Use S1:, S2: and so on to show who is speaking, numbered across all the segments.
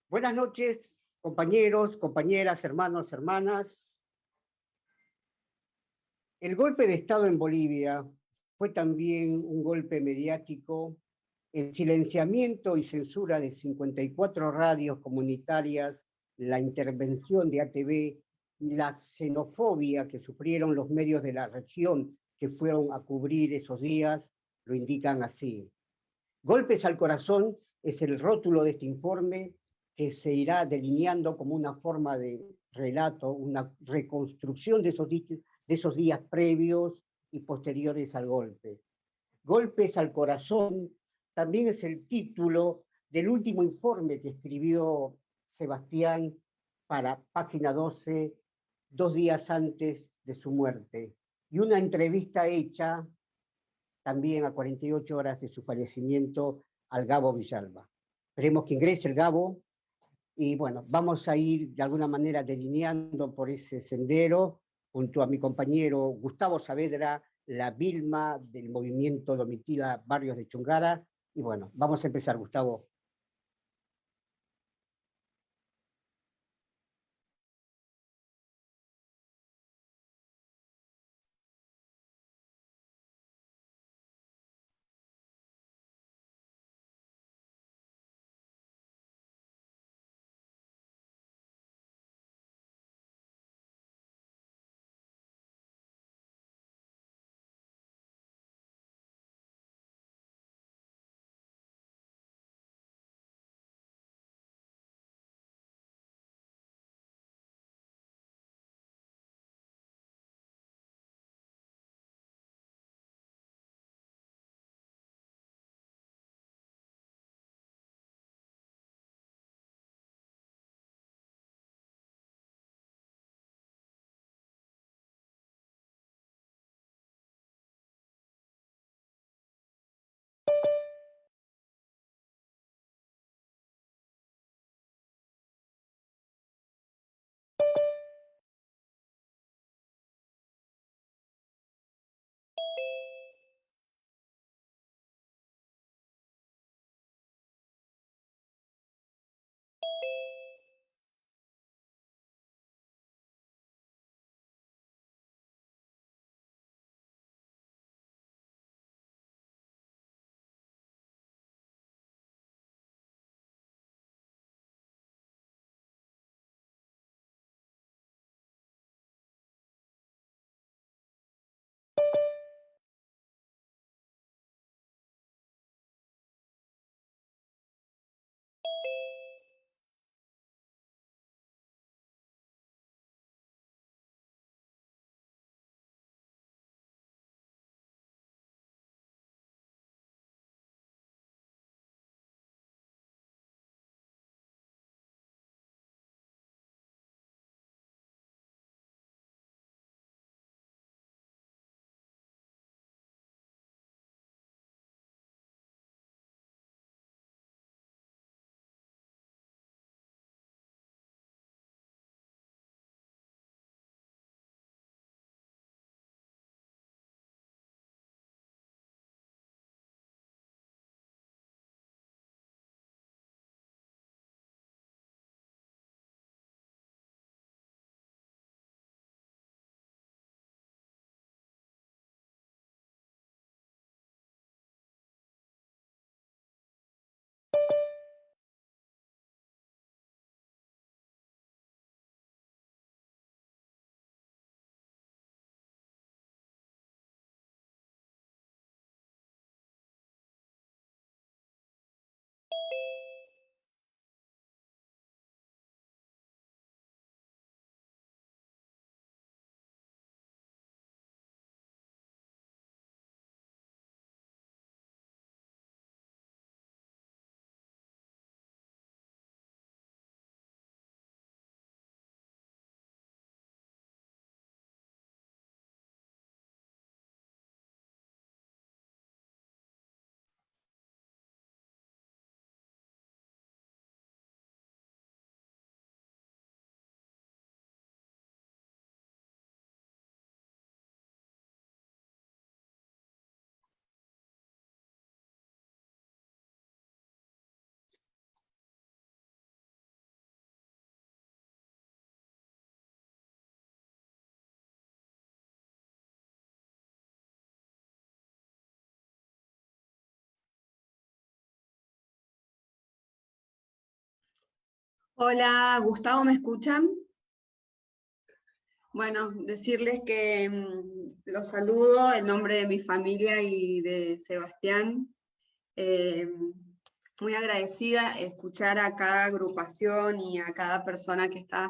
S1: Buenas noches, compañeros, compañeras, hermanos, hermanas. El golpe de Estado en Bolivia fue también un golpe mediático. El silenciamiento y censura de 54 radios comunitarias, la intervención de ATV, la xenofobia que sufrieron los medios de la región que fueron a cubrir esos días, lo indican así. Golpes al corazón es el rótulo de este informe que se irá delineando como una forma de relato, una reconstrucción de esos días previos y posteriores al golpe. Golpes al corazón también es el título del último informe que escribió Sebastián para Página 12, 2 días antes de su muerte, y una entrevista hecha también a 48 horas de su fallecimiento al Gabo Villalba. Esperemos que ingrese el Gabo y bueno, vamos a ir de alguna manera delineando por ese sendero junto a mi compañero Gustavo Saavedra, la Vilma del movimiento Domitila Barrios de Chungara. Y bueno, vamos a empezar, Gustavo.
S2: Hola, Gustavo, ¿me escuchan? Bueno, decirles que los saludo en nombre de mi familia y de Sebastián. Eh, Muy agradecida escuchar a cada agrupación y a cada persona que está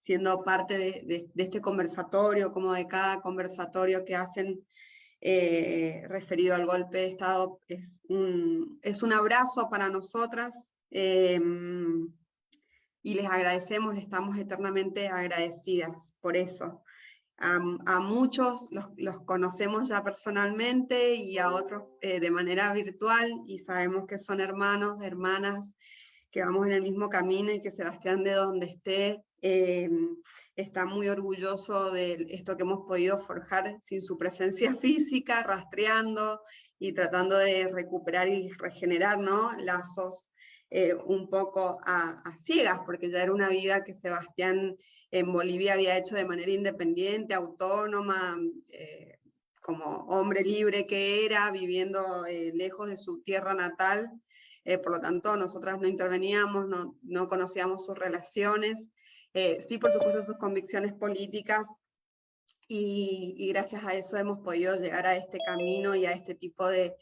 S2: siendo parte de este conversatorio, como de cada conversatorio que hacen referido al golpe de Estado. Es un abrazo para nosotras. Y les agradecemos, les estamos eternamente agradecidas por eso. A muchos los conocemos ya personalmente y a otros de manera virtual, y sabemos que son hermanos, hermanas, que vamos en el mismo camino, y que Sebastián, de donde esté, está muy orgulloso de esto que hemos podido forjar sin su presencia física, rastreando y tratando de recuperar y regenerar, ¿no?, lazos un poco a ciegas, porque ya era una vida que Sebastián en Bolivia había hecho de manera independiente, autónoma, como hombre libre que era, viviendo lejos de su tierra natal. Por lo tanto, nosotras no interveníamos, no conocíamos sus relaciones, sí, por supuesto, sus convicciones políticas, y gracias a eso hemos podido llegar a este camino y a este tipo de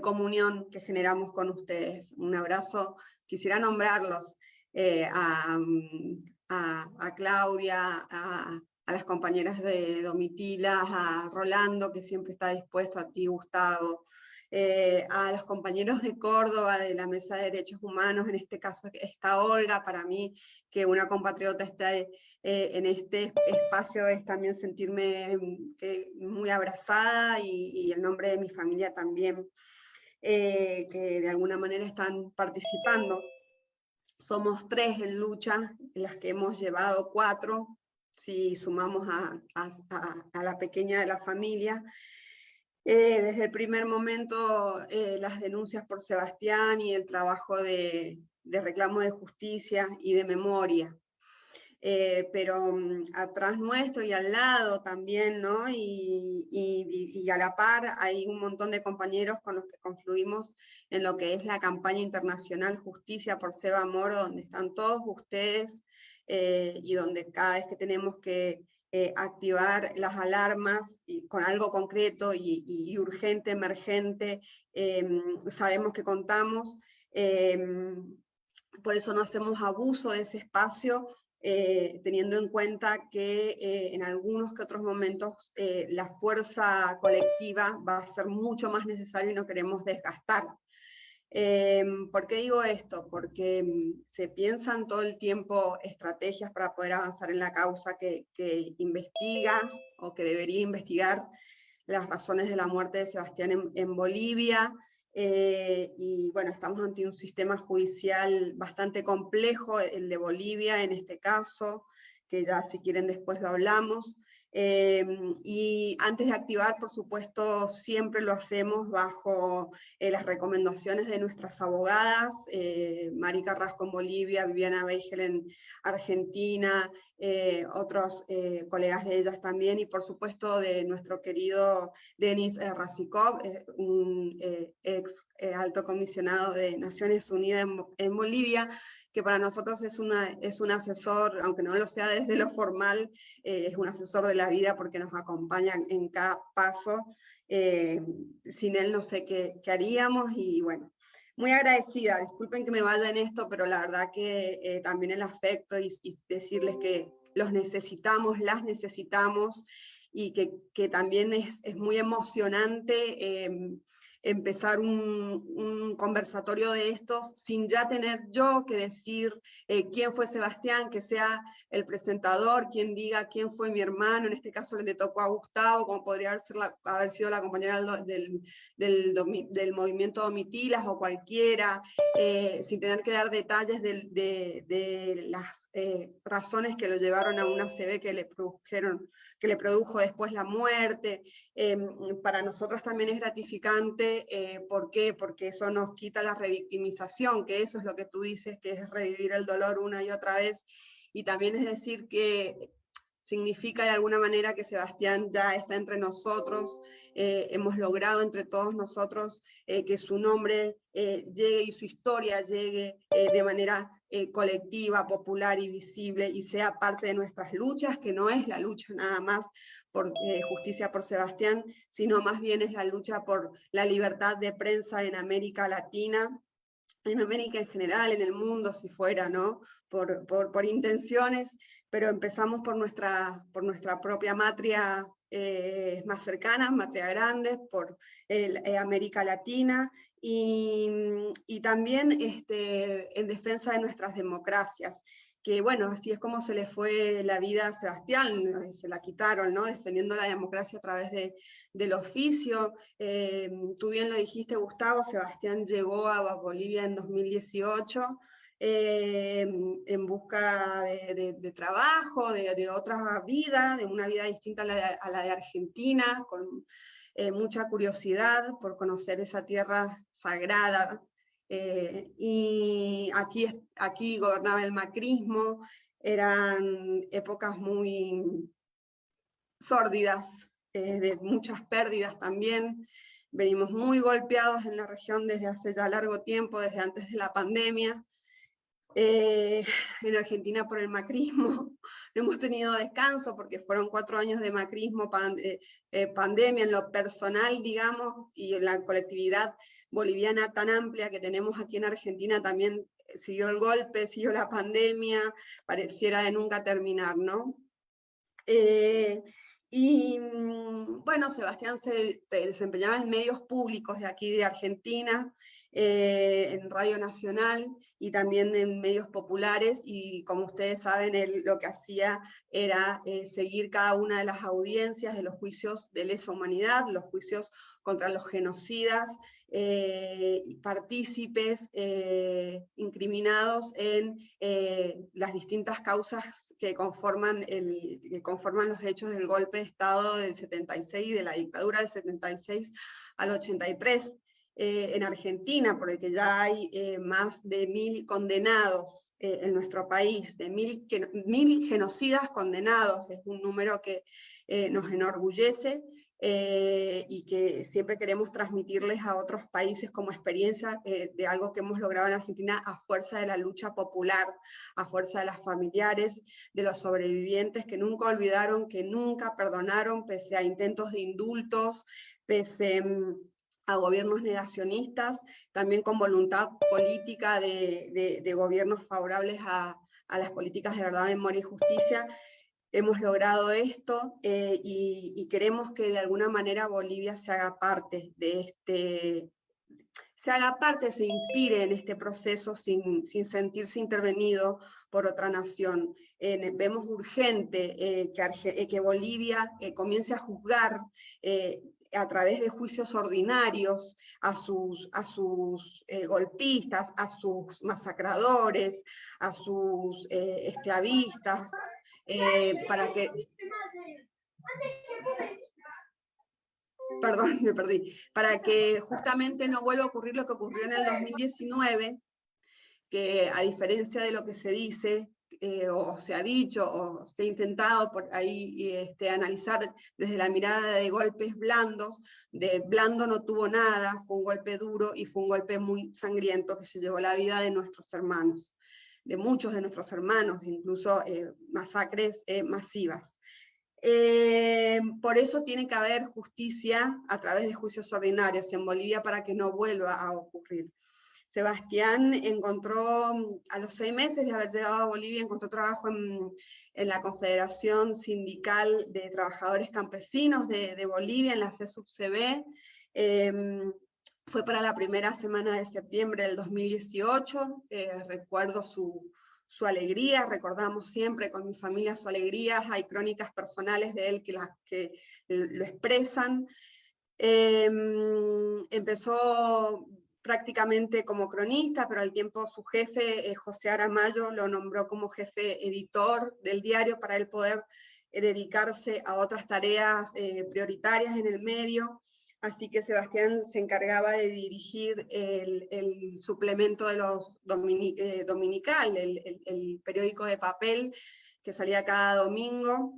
S2: comunión que generamos con ustedes. Un abrazo, quisiera nombrarlos, a Claudia, a las compañeras de Domitila, a Rolando, que siempre está dispuesto, a ti, Gustavo, a los compañeros de Córdoba, de la Mesa de Derechos Humanos, en este caso está Olga. Para mí, que una compatriota esté en este espacio, es también sentirme muy abrazada, y el nombre de mi familia también, que de alguna manera están participando. Somos 3 en lucha, en las que hemos llevado 4, si sumamos a la pequeña de la familia. Desde el primer momento, las denuncias por Sebastián y el trabajo de reclamo de justicia y de memoria. Pero atrás nuestro y al lado también, ¿no? Y a la par hay un montón de compañeros con los que confluimos en lo que es la campaña internacional Justicia por Seba Moro, donde están todos ustedes, y donde cada vez que tenemos que activar las alarmas con algo concreto y urgente, emergente, sabemos que contamos. Por eso no hacemos abuso de ese espacio, teniendo en cuenta que en algunos que otros momentos la fuerza colectiva va a ser mucho más necesaria, y no queremos desgastar. ¿Por qué digo esto? Porque se piensan todo el tiempo estrategias para poder avanzar en la causa que investiga, o que debería investigar, las razones de la muerte de Sebastián en Bolivia. Y bueno, estamos ante un sistema judicial bastante complejo, el de Bolivia en este caso, que ya, si quieren, después lo hablamos. Y antes de activar, por supuesto, siempre lo hacemos bajo las recomendaciones de nuestras abogadas, Mari Carrasco en Bolivia, Viviana Beigel en Argentina, otros colegas de ellas también, y por supuesto de nuestro querido Denis Razikov, un ex alto comisionado de Naciones Unidas en Bolivia, que para nosotros es un asesor, aunque no lo sea desde lo formal, es un asesor de la vida, porque nos acompaña en cada paso. Sin él no sé qué haríamos, y bueno, muy agradecida. Disculpen que me vaya en esto, pero la verdad que también el afecto, y decirles que los necesitamos, las necesitamos, y que también es muy emocionante empezar un conversatorio de estos sin ya tener yo que decir quién fue Sebastián, que sea el presentador quien diga quién fue mi hermano. En este caso le tocó a Gustavo, como podría haber sido la compañera del movimiento Domitilas, o cualquiera, sin tener que dar detalles de las razones que lo llevaron a una ACV que le produjo después la muerte. Para nosotras también es gratificante. ¿Por qué? Porque eso nos quita la revictimización, que eso es lo que tú dices, que es revivir el dolor una y otra vez, y también es decir que significa de alguna manera que Sebastián ya está entre nosotros. Hemos logrado entre todos nosotros que su nombre llegue y su historia llegue de manera colectiva, popular y visible, y sea parte de nuestras luchas, que no es la lucha nada más por justicia por Sebastián, sino más bien es la lucha por la libertad de prensa en América Latina, en América en general, en el mundo si fuera, ¿no? Por intenciones, pero empezamos por nuestra propia matria más cercana, matria grande, por América Latina, y también en defensa de nuestras democracias, que bueno, así es como se le fue la vida a Sebastián, se la quitaron, ¿no? Defendiendo la democracia a través del oficio. Tú bien lo dijiste, Gustavo, Sebastián llegó a Bolivia en 2018, en busca de trabajo, de otra vida, de una vida distinta a la de Argentina, con mucha curiosidad por conocer esa tierra sagrada. Y aquí gobernaba el macrismo, eran épocas muy sórdidas, de muchas pérdidas también. Venimos muy golpeados en la región desde hace ya largo tiempo, desde antes de la pandemia. En Argentina por el macrismo, no hemos tenido descanso porque fueron 4 años de macrismo, pandemia en lo personal, digamos, y en la colectividad boliviana tan amplia que tenemos aquí en Argentina también siguió el golpe, siguió la pandemia, pareciera de nunca terminar, ¿no? Y bueno, Sebastián se desempeñaba en medios públicos de aquí de Argentina, en Radio Nacional y también en medios populares, y como ustedes saben, él lo que hacía era seguir cada una de las audiencias de los juicios de lesa humanidad, los juicios contra los genocidas, partícipes incriminados en las distintas causas que conforman los hechos del golpe de Estado del 76 y de la dictadura del 76 al 83 en Argentina, por el que ya hay más de 1000 condenados en nuestro país, de 1000 genocidas condenados, es un número que nos enorgullece. Y que siempre queremos transmitirles a otros países como experiencia de algo que hemos logrado en Argentina a fuerza de la lucha popular, a fuerza de las familiares, de los sobrevivientes que nunca olvidaron, que nunca perdonaron, pese a intentos de indultos, pese a gobiernos negacionistas, también con voluntad política de gobiernos favorables a las políticas de verdad, memoria y justicia. Hemos logrado esto y queremos que de alguna manera Bolivia se haga parte de se inspire en este proceso sin sentirse intervenido por otra nación. Vemos urgente que Bolivia comience a juzgar a través de juicios ordinarios a sus golpistas, a sus masacradores, a sus esclavistas, para que... Perdón, me perdí. Para que justamente no vuelva a ocurrir lo que ocurrió en el 2019, que a diferencia de lo que se dice, o se ha dicho, o se ha intentado por ahí analizar desde la mirada de golpes blandos, de blando no tuvo nada, fue un golpe duro y fue un golpe muy sangriento que se llevó la vida de nuestros hermanos, de muchos de nuestros hermanos, incluso masacres masivas. Por eso tiene que haber justicia a través de juicios ordinarios en Bolivia para que no vuelva a ocurrir. Sebastián encontró, a los 6 meses de haber llegado a Bolivia, encontró trabajo en la Confederación Sindical de Trabajadores Campesinos de Bolivia, en la CSUB-CB. Fue para la primera semana de septiembre del 2018, recuerdo su alegría, recordamos siempre con mi familia su alegría, hay crónicas personales de él que lo expresan. Empezó prácticamente como cronista, pero al tiempo su jefe, José Aramayo, lo nombró como jefe editor del diario para él poder dedicarse a otras tareas prioritarias en el medio. Así que Sebastián se encargaba de dirigir el suplemento de los dominical, el periódico de papel que salía cada domingo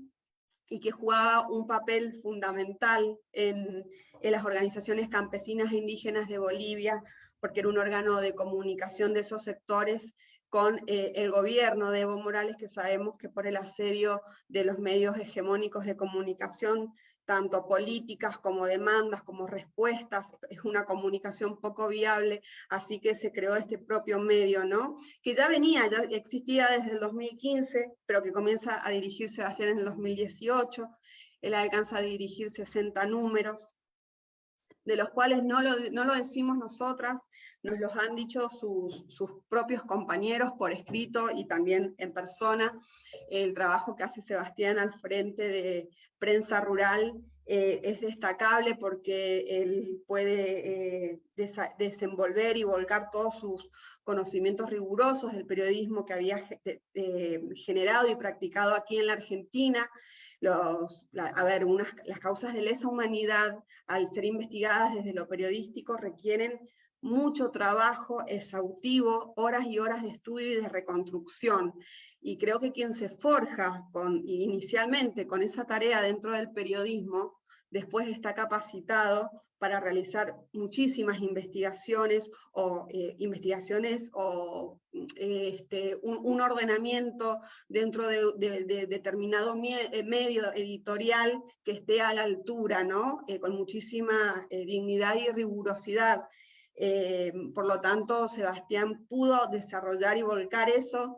S2: y que jugaba un papel fundamental en las organizaciones campesinas e indígenas de Bolivia, porque era un órgano de comunicación de esos sectores con el gobierno de Evo Morales, que sabemos que por el asedio de los medios hegemónicos de comunicación, tanto políticas como demandas, como respuestas, es una comunicación poco viable, así que se creó este propio medio, ¿no? Que ya existía desde el 2015, pero que comienza a dirigir Sebastián en el 2018, él alcanza a dirigir 60 números, de los cuales no lo decimos nosotras, nos los han dicho sus propios compañeros por escrito y también en persona. El trabajo que hace Sebastián al frente de Prensa Rural es destacable porque él puede desenvolver y volcar todos sus conocimientos rigurosos del periodismo que había generado y practicado aquí en la Argentina. Las causas de lesa humanidad, al ser investigadas desde lo periodístico, requieren mucho trabajo exhaustivo, horas y horas de estudio y de reconstrucción. Y creo que quien se forja inicialmente con esa tarea dentro del periodismo, después está capacitado para realizar muchísimas investigaciones o un ordenamiento dentro de determinado medio editorial que esté a la altura, ¿no? Con muchísima dignidad y rigurosidad. Por lo tanto, Sebastián pudo desarrollar y volcar eso,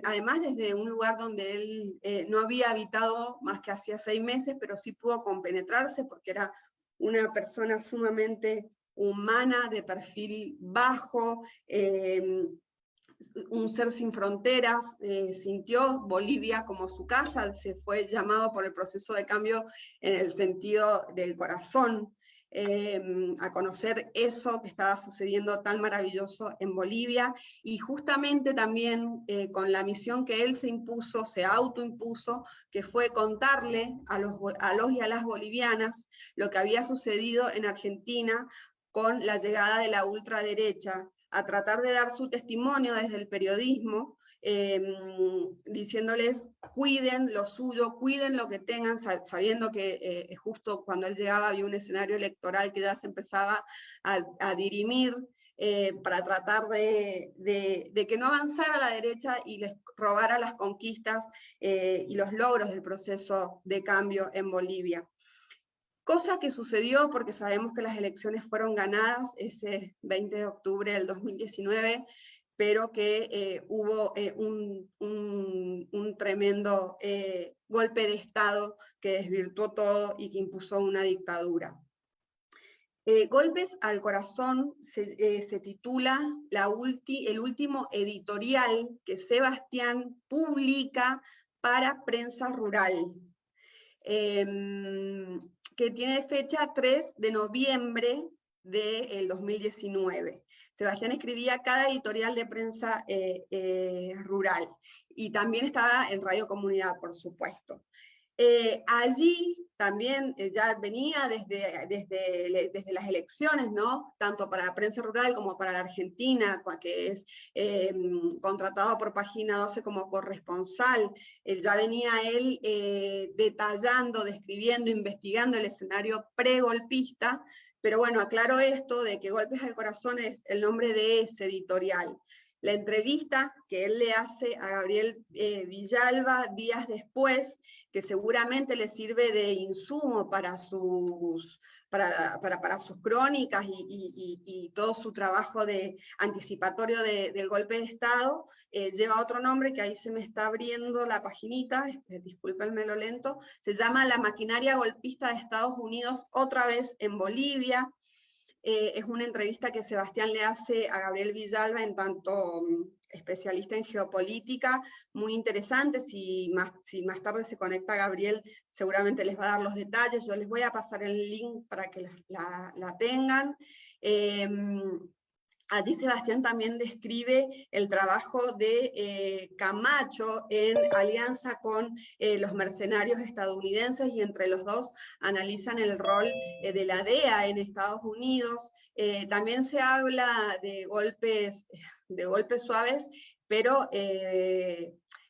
S2: además desde un lugar donde él no había habitado más que hacía 6 meses, pero sí pudo compenetrarse porque era una persona sumamente humana, de perfil bajo, un ser sin fronteras, sintió Bolivia como su casa, se fue llamado por el proceso de cambio en el sentido del corazón, a conocer eso que estaba sucediendo tan maravilloso en Bolivia, y justamente también con la misión que él se autoimpuso, que fue contarle a los y a las bolivianas lo que había sucedido en Argentina con la llegada de la ultraderecha, a tratar de dar su testimonio desde el periodismo, diciéndoles cuiden lo suyo, cuiden lo que tengan, sabiendo que justo cuando él llegaba había un escenario electoral que ya se empezaba a dirimir, para tratar de que no avanzara la derecha y les robara las conquistas y los logros del proceso de cambio en Bolivia. Cosa que sucedió porque sabemos que las elecciones fueron ganadas ese 20 de octubre del 2019, pero que hubo un tremendo golpe de Estado que desvirtuó todo y que impuso una dictadura. Golpes al Corazón se titula el último editorial que Sebastián publica para Prensa Rural, que tiene fecha 3 de noviembre del 2019. Sebastián escribía cada editorial de Prensa Rural, y también estaba en Radio Comunidad, por supuesto. Allí también ya venía desde las elecciones, ¿no? Tanto para la Prensa Rural como para la Argentina, que es contratado por Página 12 como corresponsal. Ya venía él detallando, describiendo, investigando el escenario pre-golpista, pero bueno, aclaro esto de que Golpes al Corazón es el nombre de ese editorial. La entrevista que él le hace a Gabriel Villalba días después, que seguramente le sirve de insumo para sus crónicas y todo su trabajo anticipatorio del golpe de Estado, lleva otro nombre que ahí se me está abriendo la paginita, discúlpenme lo lento, se llama La maquinaria golpista de Estados Unidos otra vez en Bolivia. Es una entrevista que Sebastián le hace a Gabriel Villalba en tanto especialista en geopolítica, muy interesante. Si más tarde se conecta Gabriel, seguramente les va a dar los detalles. Yo les voy a pasar el link para que la tengan. Allí Sebastián también describe el trabajo de Camacho en alianza con los mercenarios estadounidenses, y entre los dos analizan el rol de la DEA en Estados Unidos. También se habla de golpes suaves, pero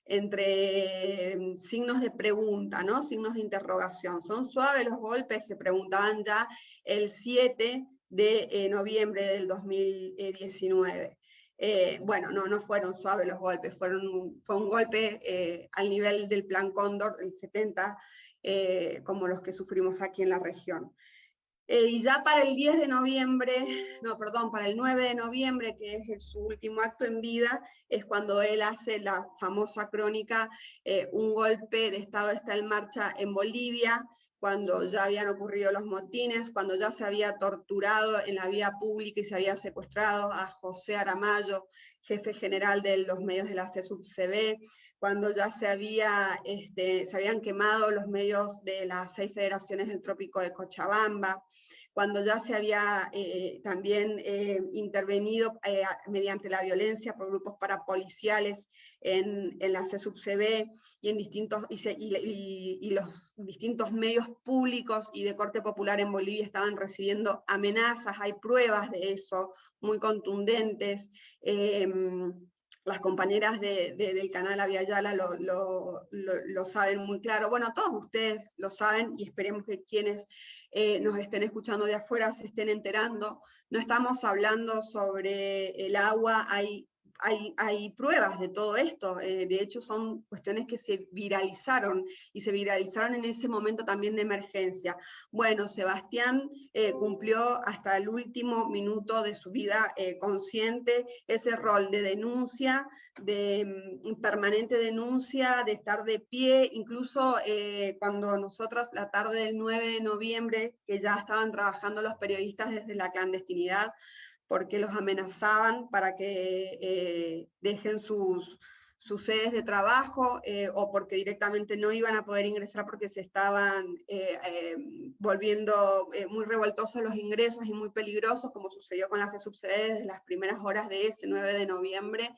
S2: entre signos de pregunta, ¿no? Signos de interrogación. ¿Son suaves los golpes? Se preguntaban ya el 7 de noviembre del 2019. Bueno, no fueron suaves los golpes, fue un golpe al nivel del Plan Cóndor del 70, como los que sufrimos aquí en la región. Y ya para el 10 de noviembre, no, perdón, para el 9 de noviembre, que es su último acto en vida, es cuando él hace la famosa crónica, un golpe de Estado está en marcha en Bolivia, cuando ya habían ocurrido los motines, cuando ya se había torturado en la vía pública y se había secuestrado a José Aramayo, jefe general de los medios de la CSUB-CB, cuando ya se habían quemado los medios de las 6 federaciones del Trópico de Cochabamba, cuando ya se había también intervenido mediante la violencia por grupos parapoliciales en la CSUB-CB y los distintos medios públicos y de corte popular en Bolivia estaban recibiendo amenazas, hay pruebas de eso muy contundentes. Las compañeras del canal Aviala lo saben muy claro. Bueno, todos ustedes lo saben y esperemos que quienes nos estén escuchando de afuera se estén enterando. No estamos hablando sobre el agua, hay pruebas de todo esto, de hecho son cuestiones que se viralizaron, y se viralizaron en ese momento también de emergencia. Bueno, Sebastián cumplió hasta el último minuto de su vida consciente ese rol de denuncia, de permanente denuncia, de estar de pie, incluso cuando nosotros la tarde del 9 de noviembre, que ya estaban trabajando los periodistas desde la clandestinidad, porque los amenazaban para que dejen sus sedes de trabajo o porque directamente no iban a poder ingresar porque se estaban volviendo muy revoltosos los ingresos y muy peligrosos, como sucedió con las CSUB-CB desde las primeras horas de ese 9 de noviembre.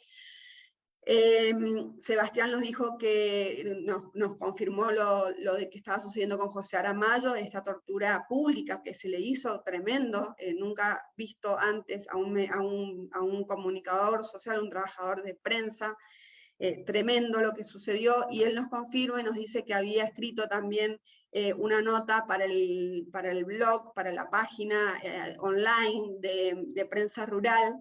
S2: Sebastián nos dijo que nos confirmó lo de que estaba sucediendo con José Aramayo, esta tortura pública que se le hizo, tremendo, nunca visto antes a un comunicador social, un trabajador de prensa, tremendo lo que sucedió, y él nos confirma y nos dice que había escrito también una nota para el blog, para la página online de Prensa Rural,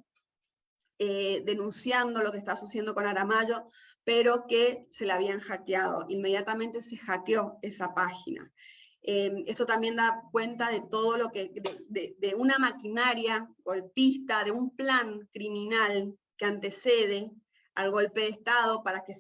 S2: denunciando lo que está sucediendo con Aramayo, pero que se la habían hackeado. Inmediatamente se hackeó esa página. Esto también da cuenta de todo lo que, de una maquinaria golpista, de un plan criminal que antecede al golpe de Estado para que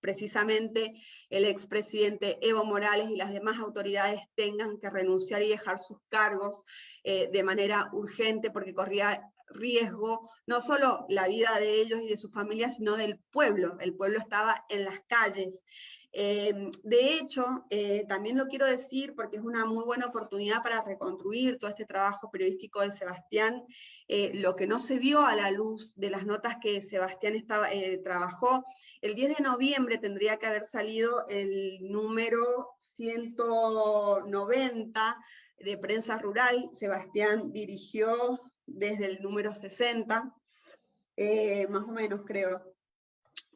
S2: precisamente el expresidente Evo Morales y las demás autoridades tengan que renunciar y dejar sus cargos de manera urgente, porque corría riesgo no solo la vida de ellos y de sus familias, sino del pueblo. El pueblo estaba en las calles. De hecho, también lo quiero decir porque es una muy buena oportunidad para reconstruir todo este trabajo periodístico de Sebastián. Lo que no se vio a la luz de las notas que Sebastián trabajó, el 10 de noviembre tendría que haber salido el número 190 de Prensa Rural. Sebastián dirigió desde el número 60, más o menos creo.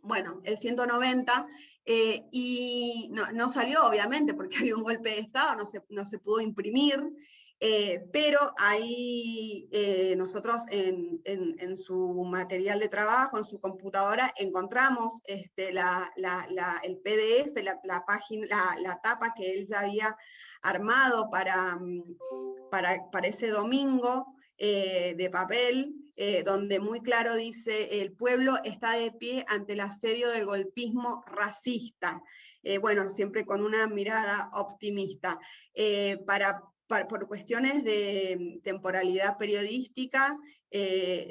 S2: Bueno, el 190, y no salió obviamente porque había un golpe de Estado, no se pudo imprimir, pero ahí nosotros en su material de trabajo, en su computadora, encontramos el PDF, la página, la tapa que él ya había armado para ese domingo, de papel, donde muy claro dice: el pueblo está de pie ante el asedio del golpismo racista. Bueno, siempre con una mirada optimista. Por cuestiones de temporalidad periodística,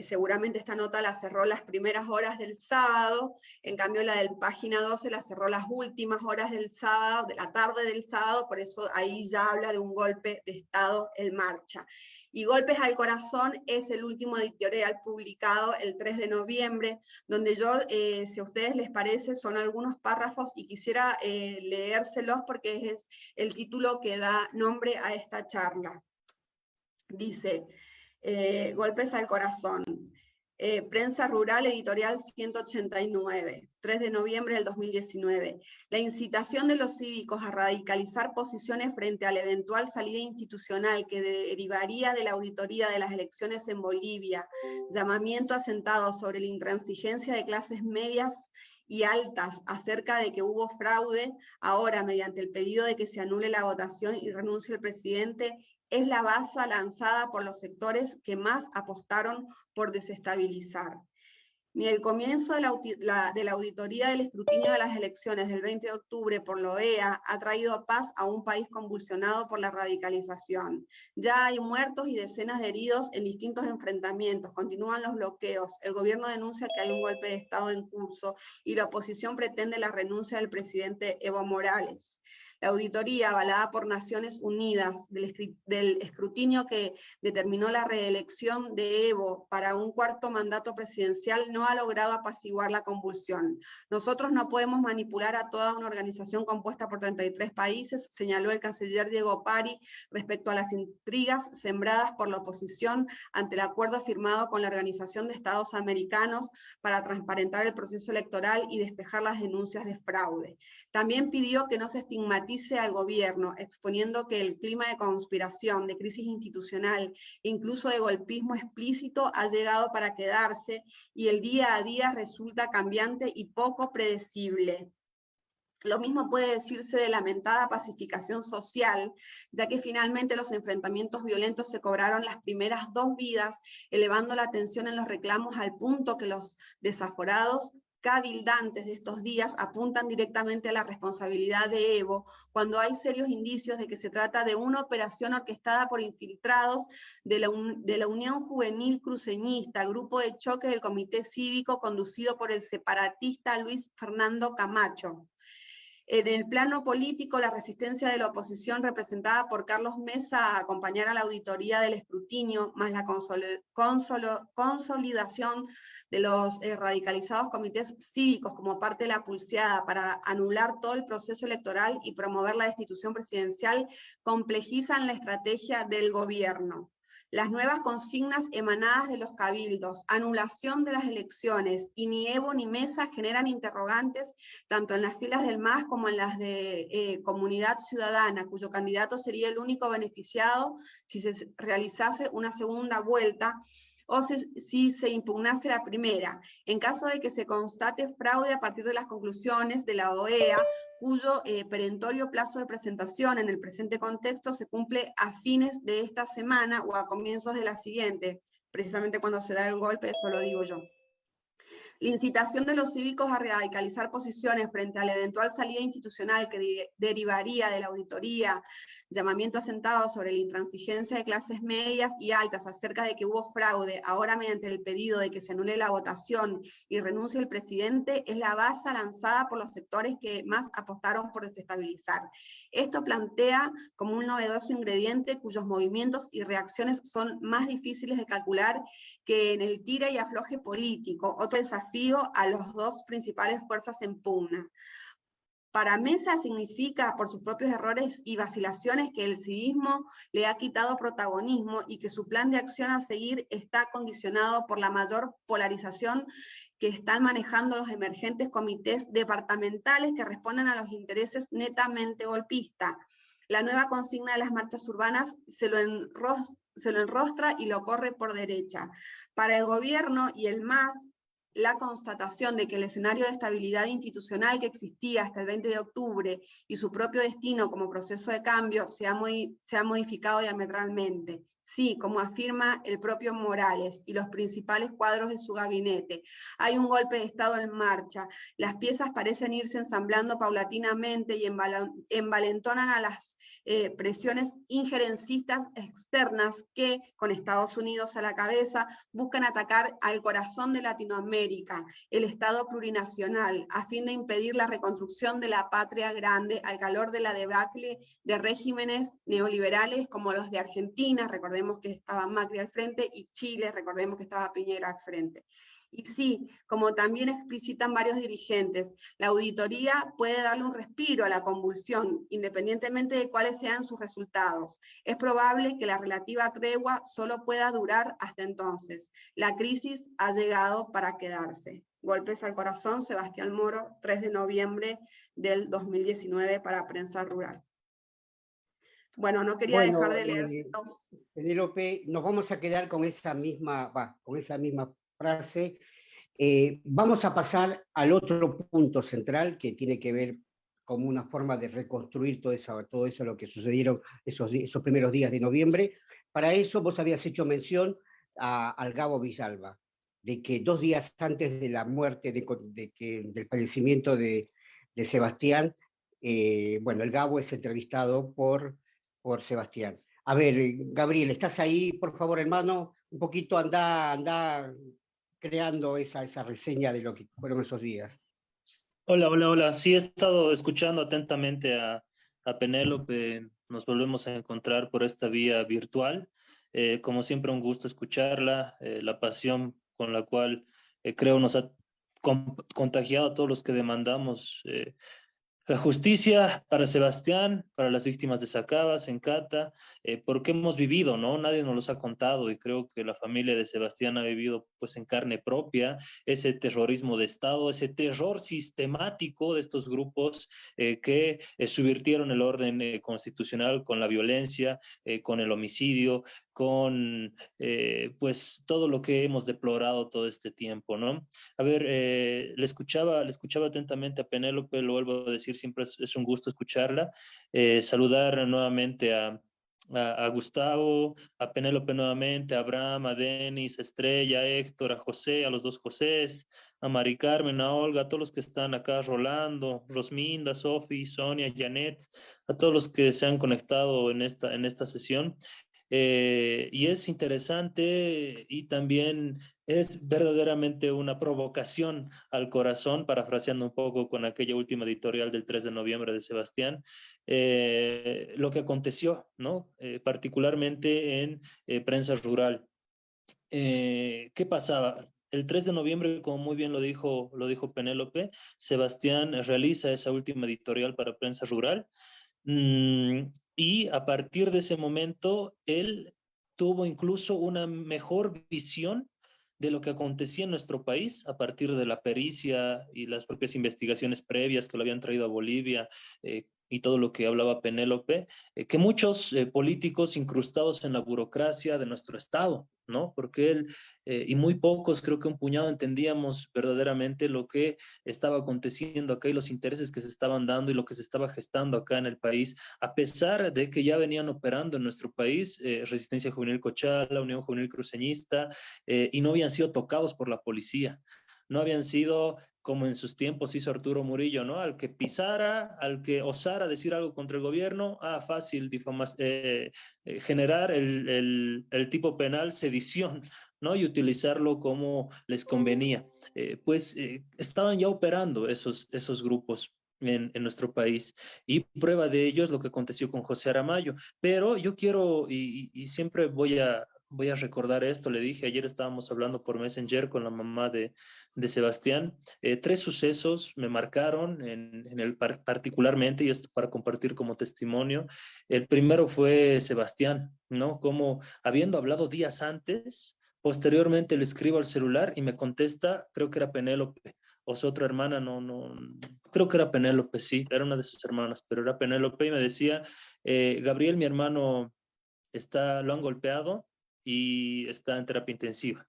S2: seguramente esta nota la cerró las primeras horas del sábado, en cambio la del página 12 la cerró las últimas horas del sábado, de la tarde del sábado, por eso ahí ya habla de un golpe de Estado en marcha. Y Golpes al Corazón es el último editorial publicado el 3 de noviembre, donde yo, si a ustedes les parece, son algunos párrafos y quisiera leérselos porque es el título que da nombre a esta charla. Dice: Golpes al Corazón. Prensa Rural, editorial 189, 3 de noviembre del 2019. La incitación de los cívicos a radicalizar posiciones frente a la eventual salida institucional que derivaría de la auditoría de las elecciones en Bolivia, llamamiento asentado sobre la intransigencia de clases medias y altas acerca de que hubo fraude, ahora mediante el pedido de que se anule la votación y renuncie el presidente, es la baza lanzada por los sectores que más apostaron por desestabilizar. Ni el comienzo de la auditoría del escrutinio de las elecciones del 20 de octubre por la OEA ha traído paz a un país convulsionado por la radicalización. Ya hay muertos y decenas de heridos en distintos enfrentamientos, continúan los bloqueos, el gobierno denuncia que hay un golpe de Estado en curso y la oposición pretende la renuncia del presidente Evo Morales. La auditoría, avalada por Naciones Unidas, del escrutinio que determinó la reelección de Evo para un cuarto mandato presidencial, no ha logrado apaciguar la convulsión. Nosotros no podemos manipular a toda una organización compuesta por 33 países, señaló el canciller Diego Pari respecto a las intrigas sembradas por la oposición ante el acuerdo firmado con la Organización de Estados Americanos para transparentar el proceso electoral y despejar las denuncias de fraude. También pidió que no se estigmatice al gobierno, exponiendo que el clima de conspiración, de crisis institucional e incluso de golpismo explícito ha llegado para quedarse y el día a día resulta cambiante y poco predecible. Lo mismo puede decirse de la lamentada pacificación social, ya que finalmente los enfrentamientos violentos se cobraron las primeras 2 vidas, elevando la tensión en los reclamos al punto que los desaforados cabildantes de estos días apuntan directamente a la responsabilidad de Evo, cuando hay serios indicios de que se trata de una operación orquestada por infiltrados de la Unión Juvenil Cruceñista, grupo de choque del Comité Cívico conducido por el separatista Luis Fernando Camacho. En el plano político, la resistencia de la oposición representada por Carlos Mesa a acompañar a la auditoría del escrutinio, más la consolidación de los radicalizados comités cívicos como parte de la pulseada para anular todo el proceso electoral y promover la destitución presidencial, complejizan la estrategia del gobierno. Las nuevas consignas emanadas de los cabildos, anulación de las elecciones, y ni Evo ni Mesa generan interrogantes tanto en las filas del MAS como en las de Comunidad Ciudadana, cuyo candidato sería el único beneficiado si se realizase una segunda vuelta, o si se impugnase la primera, en caso de que se constate fraude a partir de las conclusiones de la OEA, cuyo perentorio plazo de presentación en el presente contexto se cumple a fines de esta semana o a comienzos de la siguiente, precisamente cuando se da el golpe, eso lo digo yo. La incitación de los cívicos a radicalizar posiciones frente a la eventual salida institucional que derivaría de la auditoría, llamamiento asentado sobre la intransigencia de clases medias y altas acerca de que hubo fraude, ahora mediante el pedido de que se anule la votación y renuncie el presidente, es la baza lanzada por los sectores que más apostaron por desestabilizar. Esto plantea como un novedoso ingrediente cuyos movimientos y reacciones son más difíciles de calcular que en el tira y afloje político, otro desafío a las 2 principales fuerzas en pugna. Para Mesa significa, por sus propios errores y vacilaciones, que el civismo le ha quitado protagonismo y que su plan de acción a seguir está condicionado por la mayor polarización que están manejando los emergentes comités departamentales que responden a los intereses netamente golpistas. La nueva consigna de las marchas urbanas se lo enrostra y lo corre por derecha. Para el gobierno y el MAS, la constatación de que el escenario de estabilidad institucional que existía hasta el 20 de octubre y su propio destino como proceso de cambio se ha modificado diametralmente. Sí, como afirma el propio Morales y los principales cuadros de su gabinete, hay un golpe de Estado en marcha, las piezas parecen irse ensamblando paulatinamente y envalentonan a las presiones injerencistas externas que, con Estados Unidos a la cabeza, buscan atacar al corazón de Latinoamérica, el Estado plurinacional, a fin de impedir la reconstrucción de la patria grande al calor de la debacle de regímenes neoliberales como los de Argentina, recordemos que estaba Macri al frente, y Chile, recordemos que estaba Piñera al frente. Y sí, como también explicitan varios dirigentes, la auditoría puede darle un respiro a la convulsión, independientemente de cuáles sean sus resultados. Es probable que la relativa tregua solo pueda durar hasta entonces. La crisis ha llegado para quedarse. Golpes al corazón, Sebastián Moro, 3 de noviembre del 2019 para Prensa Rural. Bueno, no quería dejar
S1: Bueno,
S2: de leérselos.
S1: Penélope, nos vamos a quedar con esa misma, con esa misma frase. Vamos a pasar al otro punto central que tiene que ver como una forma de reconstruir todo eso lo que sucedieron esos primeros días de noviembre. Para eso vos habías hecho mención al Gabo Villalba, de que 2 días antes de la muerte, del fallecimiento de Sebastián, bueno, el Gabo es entrevistado por Sebastián. A ver, Gabriel, ¿estás ahí? Por favor, hermano, un poquito anda creando esa reseña de lo que fueron esos días.
S3: Hola, hola, hola. Sí, he estado escuchando atentamente a Penélope. Nos volvemos a encontrar por esta vía virtual. Como siempre, un gusto escucharla. La pasión con la cual creo nos ha contagiado a todos los que demandamos la justicia para Sebastián, para las víctimas de Sacabas, en Cata, porque hemos vivido, ¿no? Nadie nos los ha contado y creo que la familia de Sebastián ha vivido pues en carne propia ese terrorismo de Estado, ese terror sistemático de estos grupos que subvirtieron el orden constitucional con la violencia, con el homicidio, con pues todo lo que hemos deplorado todo este tiempo, ¿no? A ver, le escuchaba atentamente a Penélope, lo vuelvo a decir, siempre es un gusto escucharla. Saludar nuevamente a Gustavo, a Penélope nuevamente, a Abraham, a Denis, a Estrella, a Héctor, a José, a los 2 Josés, a Mari Carmen, a Olga, a todos los que están acá, Rolando, Rosminda, Sofi, Sonia, Janet, a todos los que se han conectado en esta sesión. Y es interesante y también es verdaderamente una provocación al corazón, parafraseando un poco con aquella última editorial del 3 de noviembre de Sebastián, lo que aconteció, ¿no? Particularmente en Prensa Rural. ¿Qué pasaba? El 3 de noviembre, como muy bien lo dijo Penélope, Sebastián realiza esa última editorial para Prensa Rural. Y a partir de ese momento, él tuvo incluso una mejor visión de lo que acontecía en nuestro país a partir de la pericia y las propias investigaciones previas que lo habían traído a Bolivia, y todo lo que hablaba Penélope, que muchos políticos incrustados en la burocracia de nuestro Estado, ¿no? Porque él y muy pocos, creo que un puñado, entendíamos verdaderamente lo que estaba aconteciendo acá y los intereses que se estaban dando y lo que se estaba gestando acá en el país, a pesar de que ya venían operando en nuestro país Resistencia Juvenil Cochala, Unión Juvenil Cruceñista, y no habían sido tocados por la policía. No habían sido, como en sus tiempos hizo Arturo Murillo, ¿no? Al que pisara, al que osara decir algo contra el gobierno, fácil generar el tipo penal sedición, ¿no? Y utilizarlo como les convenía. Estaban ya operando esos grupos en nuestro país. Y prueba de ello es lo que aconteció con José Aramayo. Pero yo quiero, y siempre voy a recordar esto, le dije, ayer estábamos hablando por Messenger con la mamá de Sebastián, 3 sucesos me marcaron particularmente, y esto para compartir como testimonio. El primero fue Sebastián, ¿no? Como habiendo hablado días antes, posteriormente le escribo al celular y me contesta, creo que era Penélope, o su otra hermana, no, creo que era Penélope, sí, era una de sus hermanas, pero era Penélope y me decía, Gabriel, mi hermano lo han golpeado y está en terapia intensiva.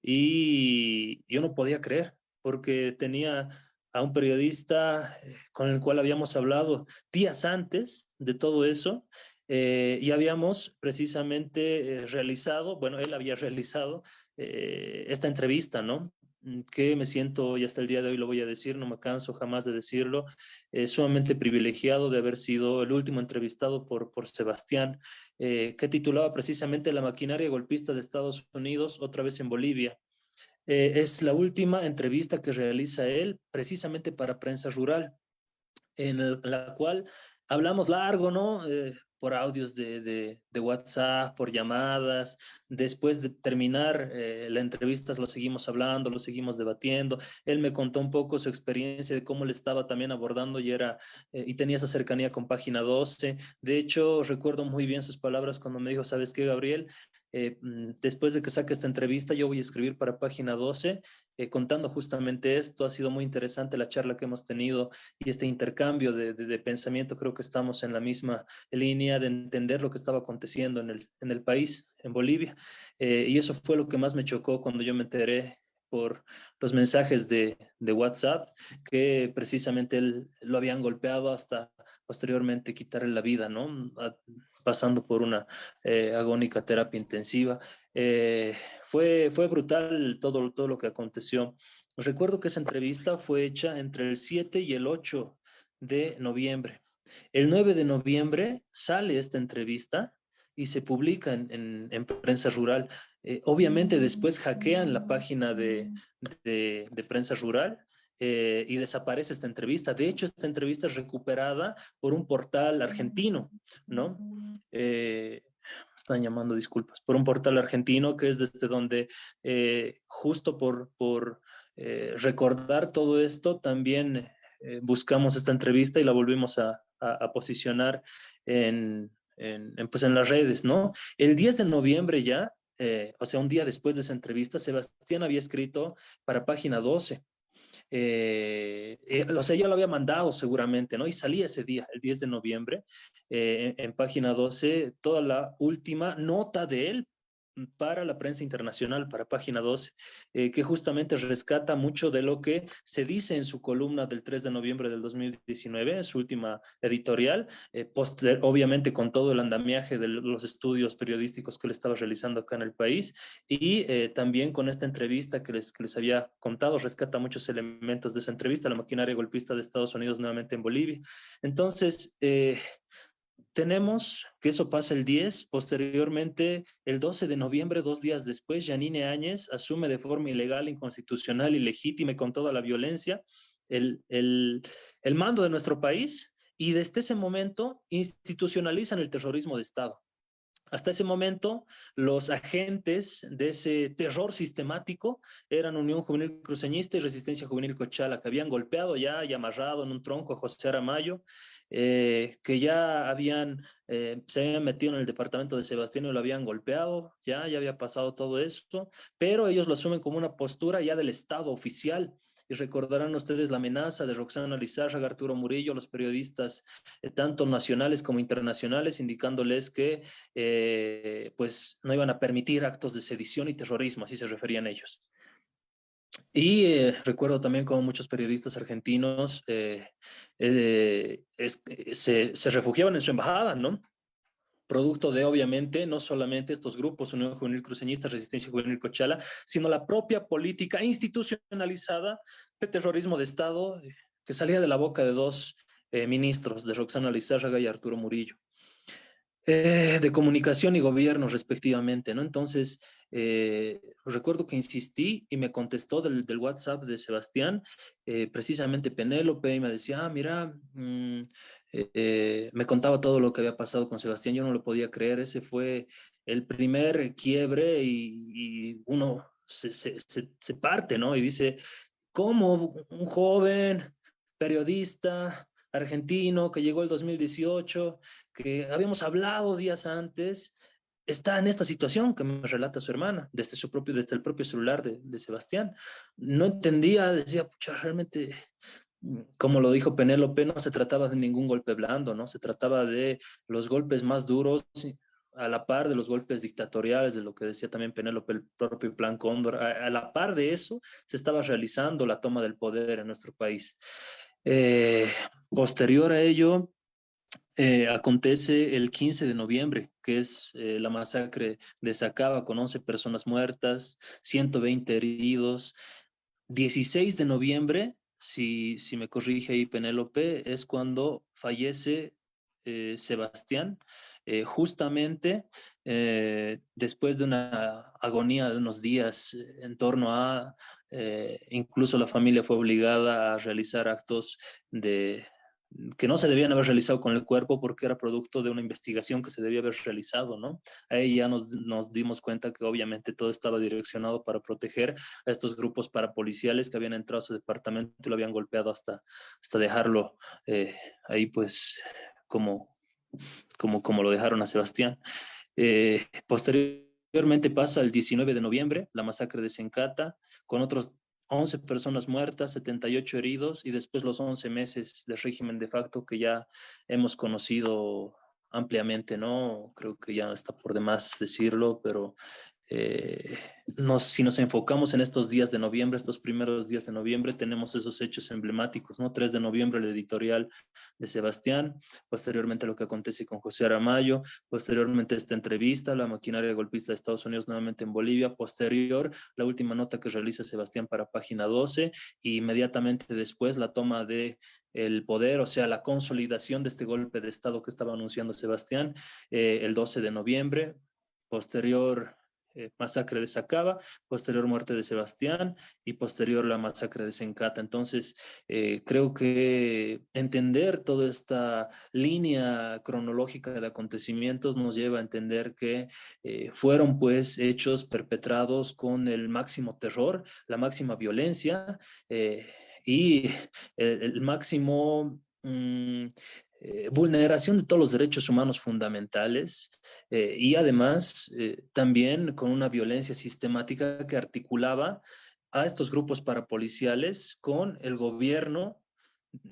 S3: Y yo no podía creer, porque tenía a un periodista con el cual habíamos hablado días antes de todo eso, y habíamos precisamente realizado, bueno, él había realizado esta entrevista, ¿no? Que me siento, y hasta el día de hoy lo voy a decir, no me canso jamás de decirlo, sumamente privilegiado de haber sido el último entrevistado por Sebastián, que titulaba precisamente La maquinaria golpista de Estados Unidos, otra vez en Bolivia. Es la última entrevista que realiza él precisamente para Prensa Rural, la cual hablamos largo, ¿no? Por audios de WhatsApp, por llamadas. Después de terminar la entrevista, lo seguimos hablando, lo seguimos debatiendo. Él me contó un poco su experiencia de cómo le estaba también abordando y tenía esa cercanía con Página 12. De hecho, recuerdo muy bien sus palabras cuando me dijo, ¿sabes qué, Gabriel? Después de que saque esta entrevista, yo voy a escribir para Página 12, contando justamente esto. Ha sido muy interesante la charla que hemos tenido y este intercambio de pensamiento. Creo que estamos en la misma línea de entender lo que estaba aconteciendo en el país, en Bolivia. Y eso fue lo que más me chocó cuando yo me enteré por los mensajes de WhatsApp, que precisamente él lo habían golpeado hasta posteriormente quitarle la vida, ¿no? Pasando por una agónica terapia intensiva. Fue brutal todo lo que aconteció. Recuerdo que esa entrevista fue hecha entre el 7 y el 8 de noviembre. El 9 de noviembre sale esta entrevista y se publica en Prensa Rural. Obviamente después hackean la página de Prensa Rural y desaparece esta entrevista. De hecho, esta entrevista es recuperada por un portal argentino, ¿no? Están llamando, disculpas, por un portal argentino que es desde donde, justo por recordar todo esto, también buscamos esta entrevista y la volvimos a posicionar pues en las redes, ¿no? El 10 de noviembre ya, o sea, un día después de esa entrevista, Sebastián había escrito para Página 12. O sea, yo lo había mandado seguramente, ¿no? Y salía ese día, el 10 de noviembre, en Página 12, toda la última nota de él para la prensa internacional, para Página 12, que justamente rescata mucho de lo que se dice en su columna del 3 de noviembre del 2019, en su última editorial, obviamente con todo el andamiaje de los estudios periodísticos que él estaba realizando acá en el país, y también con esta entrevista que les había contado, rescata muchos elementos de esa entrevista, la maquinaria golpista de Estados Unidos nuevamente en Bolivia. Entonces, tenemos que eso pasa el 10, posteriormente el 12 de noviembre, 2 días después, Yanine Áñez asume de forma ilegal, inconstitucional, ilegítima y con toda la violencia el mando de nuestro país, y desde ese momento institucionalizan el terrorismo de Estado. Hasta ese momento, los agentes de ese terror sistemático eran Unión Juvenil Cruceñista y Resistencia Juvenil Cochala, que habían golpeado ya y amarrado en un tronco a José Aramayo, que ya se habían metido en el departamento de Sebastián y lo habían golpeado, ya había pasado todo esto, pero ellos lo asumen como una postura ya del Estado oficial. Y recordarán ustedes la amenaza de Roxana Lizárraga, Arturo Murillo, los periodistas tanto nacionales como internacionales, indicándoles que pues no iban a permitir actos de sedición y terrorismo, así se referían ellos. Y recuerdo también como muchos periodistas argentinos se refugiaban en su embajada, ¿no? Producto de, obviamente, no solamente estos grupos, Unión Juvenil Cruceñista, Resistencia Juvenil Cochala, sino la propia política institucionalizada de terrorismo de Estado que salía de la boca de dos ministros, de Roxana Lizárraga y Arturo Murillo. De comunicación y gobierno respectivamente, ¿no? Entonces, recuerdo que insistí y me contestó del WhatsApp de Sebastián, precisamente Penélope, y me decía, mira, me contaba todo lo que había pasado con Sebastián. Yo no lo podía creer. Ese fue el primer quiebre y uno se parte, ¿no? Y dice, ¿cómo un joven periodista argentino que llegó el 2018, que habíamos hablado días antes, está en esta situación que me relata su hermana, desde el propio celular de Sebastián? No entendía, decía, pucha, realmente, como lo dijo Penélope, no se trataba de ningún golpe blando, ¿no? Se trataba de los golpes más duros, a la par de los golpes dictatoriales, de lo que decía también Penélope, el propio Plan Cóndor. A la par de eso se estaba realizando la toma del poder en nuestro país. Posterior a ello, acontece el 15 de noviembre, que es la masacre de Sacaba, con 11 personas muertas, 120 heridos. 16 de noviembre, si me corrige ahí Penélope, es cuando fallece Sebastián, justamente después de una agonía de unos días en torno incluso la familia fue obligada a realizar actos de que no se debían haber realizado con el cuerpo porque era producto de una investigación que se debía haber realizado, ¿no? Ahí ya nos dimos cuenta que obviamente todo estaba direccionado para proteger a estos grupos parapoliciales que habían entrado a su departamento y lo habían golpeado hasta dejarlo ahí pues como lo dejaron a Sebastián. Posteriormente pasa el 19 de noviembre, la masacre de Sencata, con otros 11 personas muertas, 78 heridos, y después los 11 meses de régimen de facto que ya hemos conocido ampliamente, ¿no? Creo que ya está por demás decirlo, pero si nos enfocamos en estos días de noviembre, estos primeros días de noviembre, tenemos esos hechos emblemáticos, ¿no? 3 de noviembre, el editorial de Sebastián, posteriormente lo que acontece con José Aramayo, posteriormente esta entrevista, la maquinaria golpista de Estados Unidos nuevamente en Bolivia, posterior, la última nota que realiza Sebastián para Página 12, y inmediatamente después la toma de el poder, o sea, la consolidación de este golpe de Estado que estaba anunciando Sebastián, el 12 de noviembre, posterior masacre de Sacaba, posterior muerte de Sebastián y posterior la masacre de Sencata. Entonces, creo que entender toda esta línea cronológica de acontecimientos nos lleva a entender que fueron pues hechos perpetrados con el máximo terror, la máxima violencia y el máximo vulneración de todos los derechos humanos fundamentales, y además también con una violencia sistemática que articulaba a estos grupos parapoliciales con el gobierno,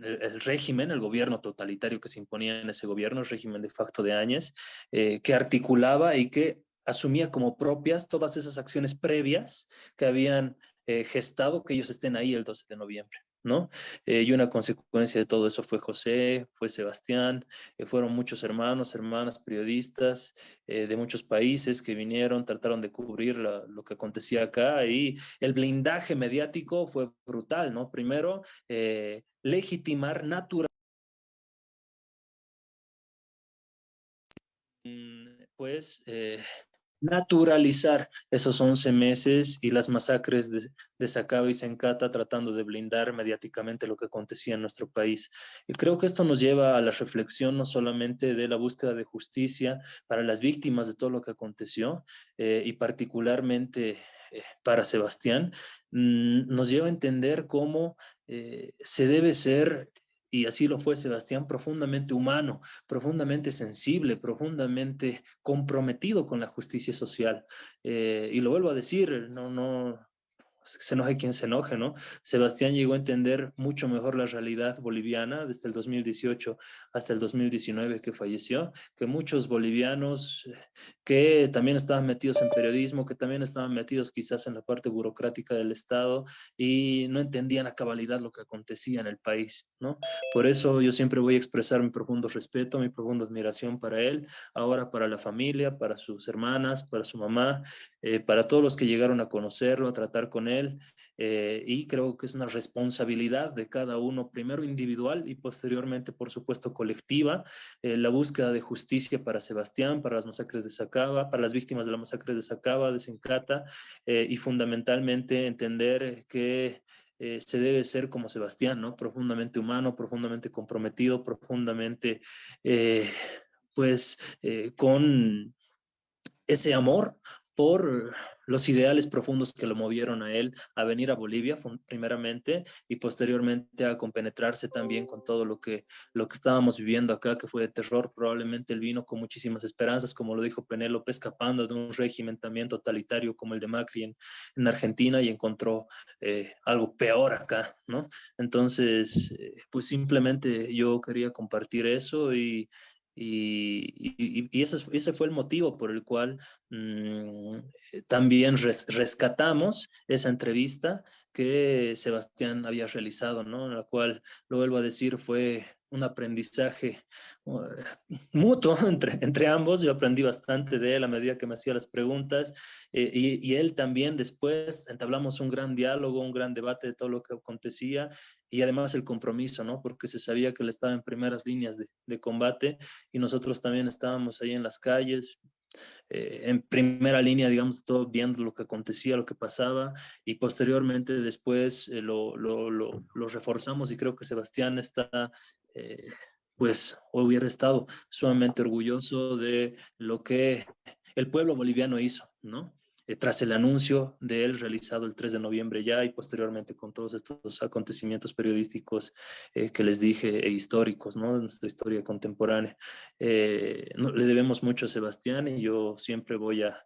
S3: el régimen, el gobierno totalitario que se imponía en ese gobierno, el régimen de facto de Áñez, que articulaba y que asumía como propias todas esas acciones previas que habían gestado que ellos estén ahí el 12 de noviembre. ¿No? Y una consecuencia de todo eso fue José, fue Sebastián, fueron muchos hermanos, hermanas, periodistas de muchos países que vinieron, trataron de cubrir lo que acontecía acá, y el blindaje mediático fue brutal, ¿no? Primero, legitimar, natural, pues naturalizar esos 11 meses y las masacres de Sacaba y Sencata, tratando de blindar mediáticamente lo que acontecía en nuestro país. Y creo que esto nos lleva a la reflexión no solamente de la búsqueda de justicia para las víctimas de todo lo que aconteció, y particularmente para Sebastián, nos lleva a entender cómo se debe ser, y así lo fue Sebastián, profundamente humano, profundamente sensible, profundamente comprometido con la justicia social. Y lo vuelvo a decir, no, se enoje quien se enoje, ¿no? Sebastián llegó a entender mucho mejor la realidad boliviana desde el 2018 hasta el 2019 que falleció, que muchos bolivianos que también estaban metidos en periodismo, que también estaban metidos quizás en la parte burocrática del Estado y no entendían a cabalidad lo que acontecía en el país, ¿no? Por eso yo siempre voy a expresar mi profundo respeto, mi profunda admiración para él, ahora para la familia, para sus hermanas, para su mamá, para todos los que llegaron a conocerlo, a tratar con él, y creo que es una responsabilidad de cada uno, primero individual y posteriormente, por supuesto, colectiva, la búsqueda de justicia para Sebastián, para las masacres de Sacaba, para las víctimas de la masacre de Sacaba, de Sencata, y fundamentalmente entender que se debe ser como Sebastián, ¿no? Profundamente humano, profundamente comprometido, profundamente, con ese amor por los ideales profundos que lo movieron a él a venir a Bolivia primeramente, y posteriormente a compenetrarse también con todo lo que estábamos viviendo acá, que fue de terror. Probablemente él vino con muchísimas esperanzas, como lo dijo Penélope, escapando de un régimen también totalitario como el de Macri en Argentina, y encontró algo peor acá, ¿no? Entonces, pues simplemente yo quería compartir eso, y ese fue el motivo por el cual también rescatamos esa entrevista que Sebastián había realizado, ¿no? En la cual, lo vuelvo a decir, fue un aprendizaje mutuo entre ambos. Yo aprendí bastante de él a medida que me hacía las preguntas, y él también. Después entablamos un gran diálogo, un gran debate de todo lo que acontecía, y además el compromiso, ¿no? Porque se sabía que él estaba en primeras líneas de combate, y nosotros también estábamos ahí en las calles, en primera línea, digamos, todo viendo lo que acontecía, lo que pasaba, y posteriormente después lo reforzamos, y creo que Sebastián está, pues, hubiera estado sumamente orgulloso de lo que el pueblo boliviano hizo, ¿no? Tras el anuncio de él realizado el 3 de noviembre ya, y posteriormente con todos estos acontecimientos periodísticos que les dije, e históricos, ¿no? De nuestra historia contemporánea. Le debemos mucho a Sebastián, y yo siempre voy a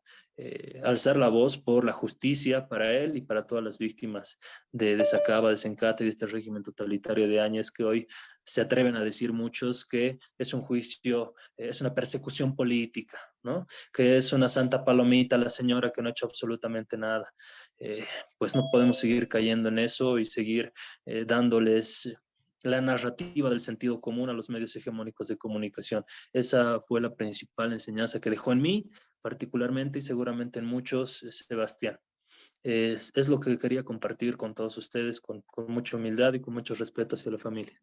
S3: alzar la voz por la justicia para él y para todas las víctimas de Sacaba, de Sencate y de este régimen totalitario de Áñez, que hoy se atreven a decir muchos que es un juicio, es una persecución política, ¿no? Que es una santa palomita la señora que no ha hecho absolutamente nada. Pues no podemos seguir cayendo en eso y seguir dándoles la narrativa del sentido común a los medios hegemónicos de comunicación. Esa fue la principal enseñanza que dejó en mí, particularmente, y seguramente en muchos, Sebastián. Es lo que quería compartir con todos ustedes, con mucha humildad y con mucho respeto hacia la familia.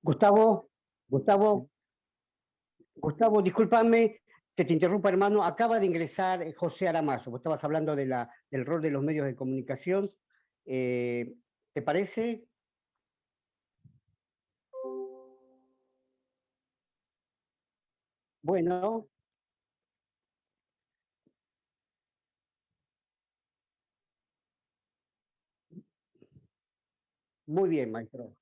S1: Gustavo, Gustavo, Gustavo, discúlpame que te interrumpa, hermano. Acaba de ingresar José Aramayo. Vos estabas hablando del rol de los medios de comunicación. Eh, ¿Te parece? Bueno, muy bien, maestro.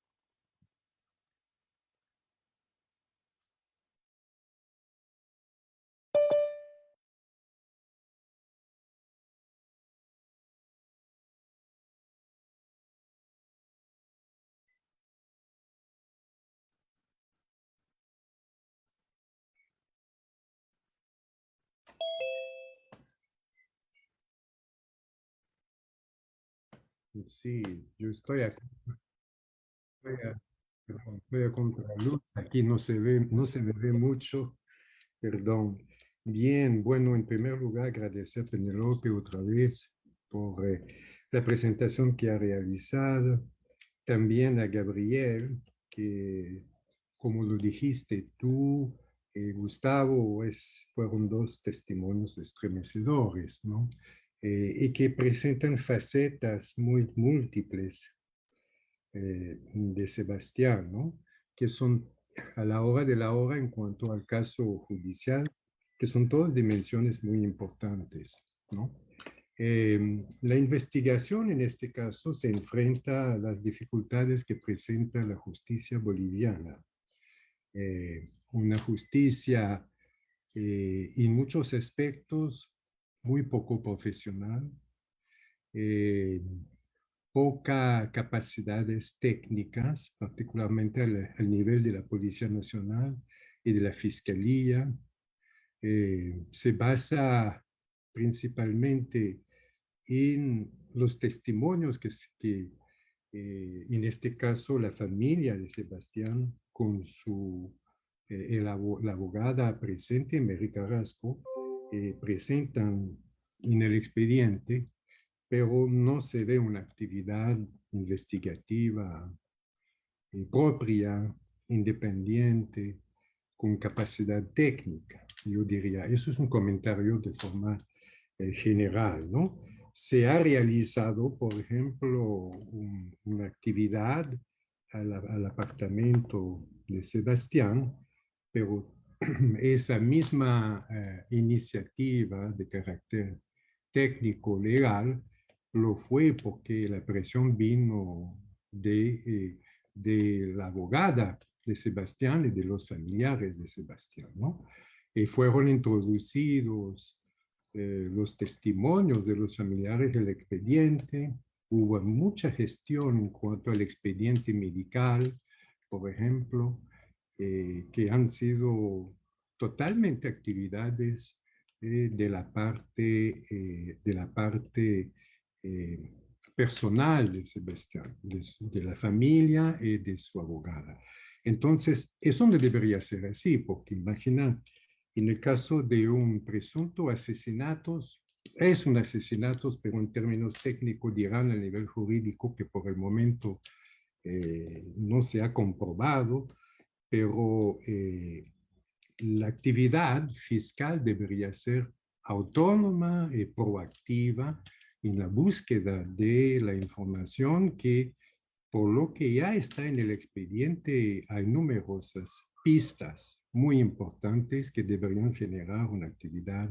S4: Sí, yo estoy a contraluz. Aquí no se me ve mucho, perdón. Bien, bueno, en primer lugar, agradecer a Penelope otra vez por la presentación que ha realizado. También a Gabriel, que como lo dijiste tú, Gustavo, fueron dos testimonios estremecedores, ¿no? Y que presentan facetas muy múltiples de Sebastián, ¿no? Que son a la hora de la hora en cuanto al caso judicial, que son todas dimensiones muy importantes, ¿no? La investigación en este caso se enfrenta a las dificultades que presenta la justicia boliviana. Una justicia en muchos aspectos muy poco profesional, eh, poca capacidades técnicas, particularmente al nivel de la Policía Nacional y de la Fiscalía. Se basa principalmente en los testimonios en este caso, la familia de Sebastián con la abogada presente, Mary Carrasco, presentan en el expediente, pero no se ve una actividad investigativa propia, independiente, con capacidad técnica. Yo diría, eso es un comentario de forma general, ¿no? Se ha realizado, por ejemplo, una actividad al apartamento de Sebastián, pero esa misma iniciativa de carácter técnico legal lo fue porque la presión vino de la abogada de Sebastián y de los familiares de Sebastián, ¿no? Y fueron introducidos los testimonios de los familiares del expediente. Hubo mucha gestión en cuanto al expediente medical, por ejemplo, que han sido totalmente actividades de la parte personal de Sebastián, de la familia y de su abogada. Entonces, eso no debería ser así, porque imagina, en el caso de un presunto asesinato, es un asesinato, pero en términos técnicos dirán a nivel jurídico que por el momento no se ha comprobado, pero la actividad fiscal debería ser autónoma y proactiva en la búsqueda de la información que, por lo que ya está en el expediente, hay numerosas pistas muy importantes que deberían generar una actividad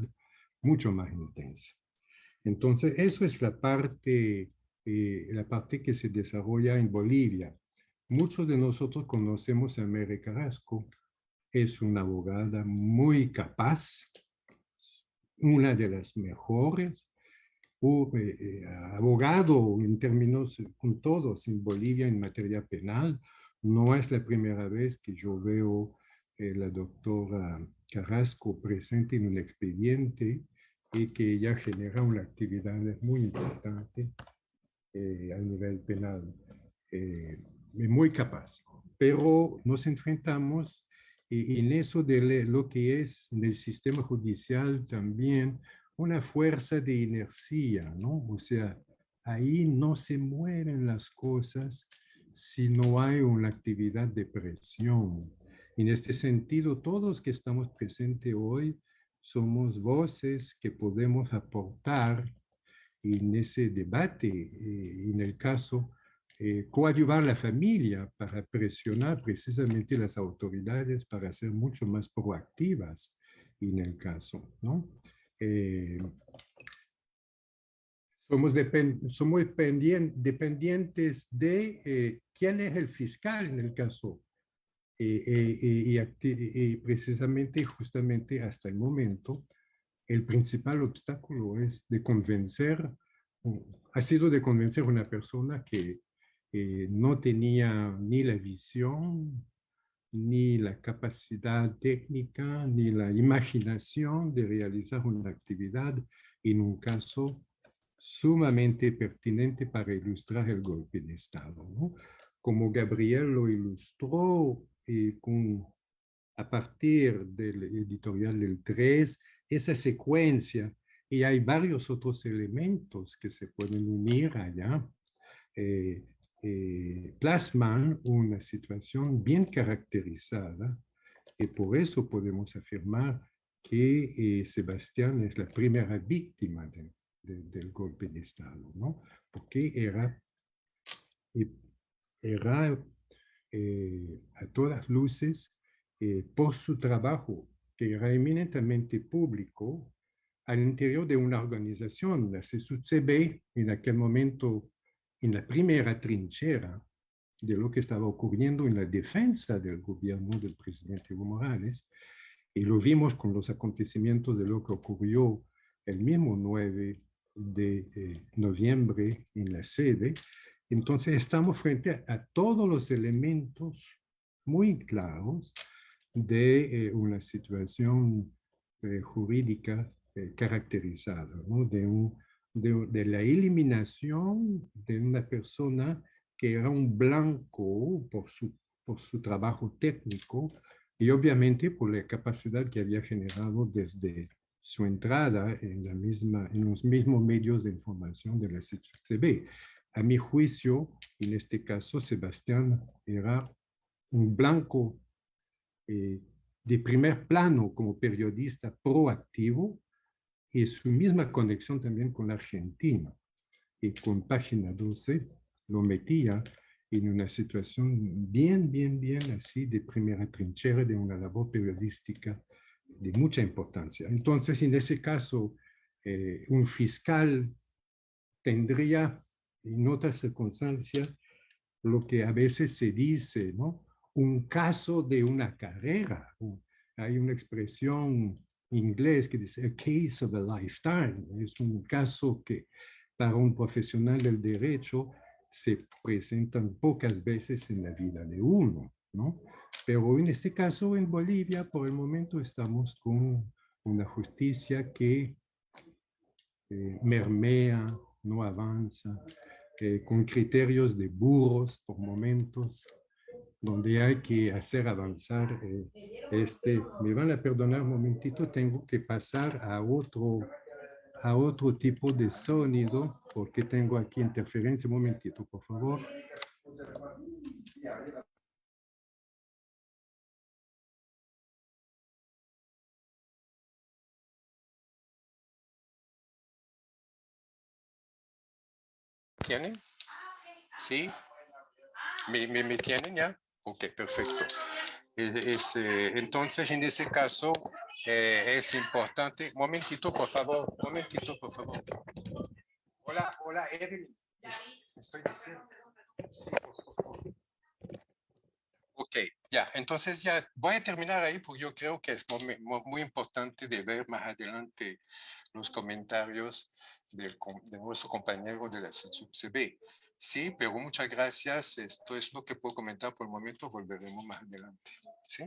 S4: mucho más intensa. Entonces, eso es la parte que se desarrolla en Bolivia. Muchos de nosotros conocemos a Mary Carrasco. Es una abogada muy capaz, una de las mejores, abogado en términos con todos en Bolivia en materia penal. No es la primera vez que yo veo la doctora Carrasco presente en un expediente y que ella genera una actividad muy importante a nivel penal, muy capaz. Pero nos enfrentamos en eso de lo que es en el sistema judicial también una fuerza de inercia, ¿no? O sea, ahí no se mueven las cosas si no hay una actividad de presión. En este sentido, todos que estamos presentes hoy somos voces que podemos aportar en ese debate, en el caso, coadyuvar a la familia para presionar precisamente las autoridades para ser mucho más proactivas en el caso, ¿no? Somos dependientes de quién es el fiscal en el caso. Y precisamente, justamente hasta el momento, el principal obstáculo es de convencer, ha sido de convencer a una persona que no tenía ni la visión, ni la capacidad técnica, ni la imaginación de realizar una actividad en un caso sumamente pertinente para ilustrar el golpe de Estado, ¿no? Como Gabriel lo ilustró a partir del editorial del 3, esa secuencia, y hay varios otros elementos que se pueden unir allá, plasman una situación bien caracterizada, y por eso podemos afirmar que Sebastián es la primera víctima del golpe de Estado, ¿no? Porque era a todas luces, por su trabajo, que era eminentemente público, al interior de una organización, la CSUCB, en aquel momento en la primera trinchera de lo que estaba ocurriendo en la defensa del gobierno del presidente Evo Morales, y lo vimos con los acontecimientos de lo que ocurrió el mismo 9 de noviembre en la sede. Entonces estamos frente a todos los elementos muy claros de una situación jurídica caracterizada, ¿no? De la eliminación de una persona que era un blanco por su trabajo técnico y obviamente por la capacidad que había generado desde su entrada en los mismos medios de información de la CCB. A mi juicio, en este caso, Sebastián era un blanco de primer plano como periodista proactivo y su misma conexión también con la Argentina. Y con Página 12 lo metía en una situación bien así de primera trinchera de una labor periodística de mucha importancia. Entonces, en ese caso, un fiscal tendría en otras circunstancias lo que a veces se dice, ¿no? Un caso de una carrera. Hay una expresión inglés que dice a case of a lifetime. Es un caso que para un profesional del derecho se presentan pocas veces en la vida de uno, ¿no? Pero en este caso, en Bolivia, por el momento estamos con una justicia que mermea, no avanza, con criterios de burros por momentos, donde hay que hacer avanzar me van a perdonar un momentito, tengo que pasar a otro tipo de sonido, porque tengo aquí interferencia, un momentito, por favor.
S5: ¿Tienen? ¿Sí? ¿Me tienen ya? Ok, perfecto. Entonces, en ese caso, es importante. Momentito, por favor. Momentito, por favor. Hola, hola, Evelyn. Estoy diciendo. Sí, por favor. Ok, ya. Entonces, ya voy a terminar ahí porque yo creo que es muy importante de ver más adelante los comentarios de nuestro compañero de la CB. Sí, pero muchas gracias. Esto es lo que puedo comentar por el momento. Volveremos más adelante. ¿Sí?